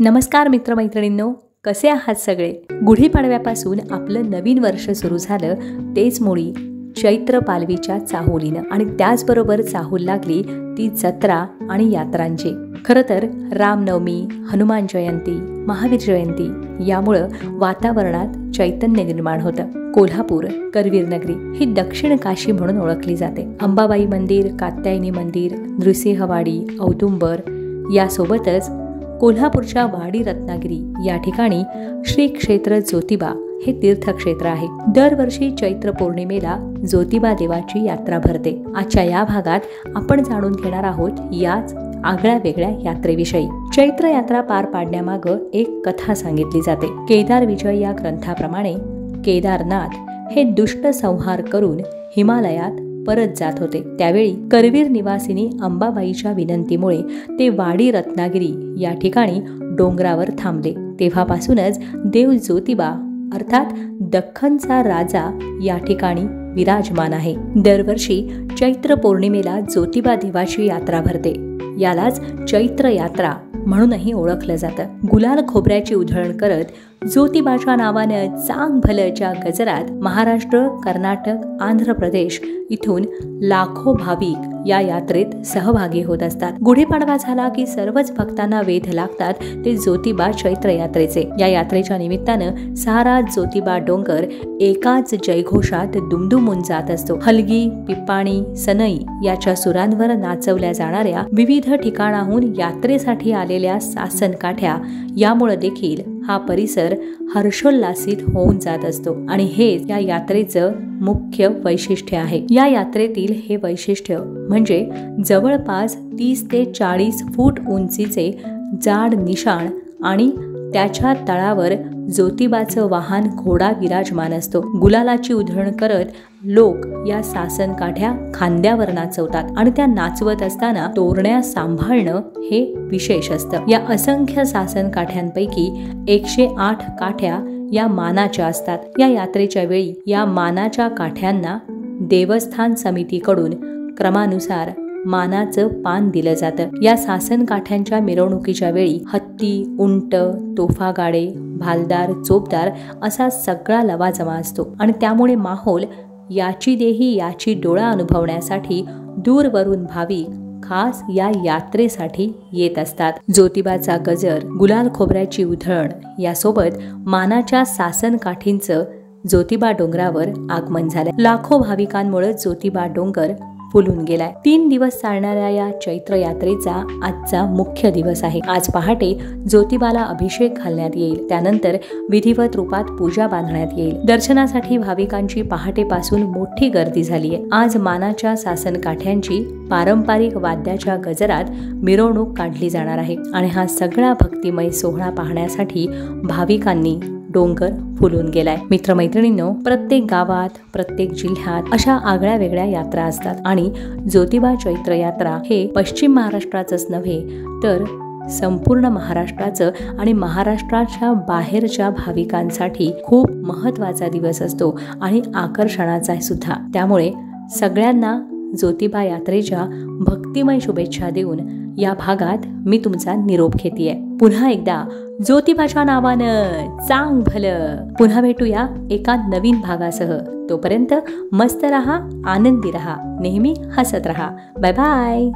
नमस्कार मित्रमैत्रिणींनो, कसे आहात सगळे? गुढीपाडव्यापासून आपलं नवीन वर्ष सुरू झालं तेच मुळी चैत्र पालवीच्या चाहुलीनं, आणि त्याचबरोबर चाहूल लागली ती जत्रा आणि यात्रांची. खरं तर रामनवमी, हनुमान जयंती, महावीर जयंती यामुळं वातावरणात चैतन्य निर्माण होतं. कोल्हापूर करवीर नगरी ही दक्षिण काशी म्हणून ओळखली जाते. अंबाबाई मंदिर, कात्यायनी मंदिर, नृसिंहवाडी, औदुंबर यासोबतच कोल्हापूरच्या वाडी रत्नागिरी या ठिकाणी श्री क्षेत्र ज्योतिबा हे तीर्थक्षेत्र आहे. दरवर्षी चैत्र पौर्णिमेला ज्योतिबा देवाची यात्रा भरते. आजच्या या भागात आपण जाणून घेणार आहोत याच आगळ्या वेगळ्या यात्रेविषयी. चैत्र यात्रा पार पाडण्यामागं एक कथा सांगितली जाते. केदार विजय या ग्रंथाप्रमाणे केदारनाथ हे दुष्ट संहार करून हिमालयात परत जात होते. त्यावेळी करवीर निवासिनी अंबाबाईच्या विनंतीमुळे ते वाडी रत्नागिरी या ठिकाणी डोंगरावर थांबले. तेव्हापासूनच देव ज्योतिबा अर्थात दख्खनचा राजा या ठिकाणी विराजमान आहे. दरवर्षी चैत्र पौर्णिमेला ज्योतिबा देवाची यात्रा भरते. यालाच चैत्र यात्रा म्हणूनही ओळखलं जातं. गुलाल खोबऱ्याची उधळण करत ज्योतिबाच्या नावानं चांग भलच्या गजरात महाराष्ट्र, कर्नाटक, आंध्र प्रदेश इथून लाखो भाविक या यात्रेत सहभागी होत असतात. गुढीपाडवा झाला की सर्वच भक्तांना वेध लागतात ते ज्योतिबा चैत्र यात्रेचे. या यात्रेच्या निमित्तानं सारा ज्योतिबा डोंगर एकाच जयघोषात दुमदुमून जात असतो. हलगी, पिप्पाणी, सनई याच्या सुरांवर नाचवल्या जाणाऱ्या विविध ठिकाणाहून यात्रेसाठी आलेल्या सासन काठ्या यामुळे देखील हा परिसर हर्षोल्लासित होऊन जात असतो. आणि हे या यात्रेचं मुख्य वैशिष्ट्य आहे. या यात्रेतील हे वैशिष्ट्य म्हणजे जवळपास 30 ते 40 फूट उंचीचे जाड निशाण आणि त्याच्या तळावर ज्योतिबाचं वाहन घोडा विराजमान असतो. गुलालाची उधळण करत लोक या सासन काठ्या खांद्यावर नाचवतात आणि त्या नाचवत असताना तोरण्या सांभाळणं हे विशेष असतं. या असंख्य सासन काठ्यांपैकी 108 काठ्या या मानाच्या असतात. या यात्रेच्या वेळी या मानाच्या काठ्यांना देवस्थान समितीकडून क्रमानुसार मानाचं पान दिलं जातं. या सासन काठ्यांच्या मिरवणुकीच्या वेळी हत्ती, उंट, तोफा गाडे, भालदार, चोपदार असा सगळा लवाजमा असतो आणि त्यामुळे माहोल याची देही याची डोळा अनुभवण्यासाठी दूरवरून भाविक खास या यात्रेसाठी येत असतात. ज्योतिबाचा गजर, गुलाल खोबऱ्याची उधळण यासोबत मानाच्या सासन काठींचं ज्योतिबा डोंगरावर आगमन झालं. लाखो भाविकांमुळे ज्योतिबा डोंगर फुलून गेलाय. 3 दिवस चालणाऱ्या या चैत्र यात्रेचा आजचा मुख्य दिवस आहे. आज पहाटे ज्योतिबाला अभिषेक घालण्यात येईल. त्यानंतर विधिवत रूपात पूजा बांधण्यात येईल. दर्शनासाठी भाविकांची पहाटेपासून मोठी गर्दी झाली आहे. आज मानाच्या सासन काठ्यांची पारंपरिक वाद्याच्या गजरात मिरवणूक काढली जाणार आहे आणि हा सगळा भक्तिमय सोहळा पाहण्यासाठी भाविकांनी डोंगर फुलून गेलाय. मित्रमैत्रिणींनो, प्रत्येक गावात, प्रत्येक जिल्ह्यात अशा आगळ्या वेगळ्या यात्रा असतात आणि ज्योतिबा चैत्र यात्रा हे पश्चिम महाराष्ट्राचंच नव्हे तर संपूर्ण महाराष्ट्राचं आणि महाराष्ट्राच्या बाहेरच्या भाविकांसाठी खूप महत्वाचा दिवस असतो आणि आकर्षणाचा सुद्धा. त्यामुळे सगळ्यांना ज्योतिबा यात्रेच्या भक्तिमय शुभेच्छा देऊन या भागात मी तुमचा निरोप घेतेय. पुन्हा एकदा ज्योतिबाच्या नावानं चांग भलं. पुन्हा भेटूया एका नवीन भागासह. तोपर्यंत मस्त रहा, आनंदी रहा, नेहमी हसत रहा. Bye bye.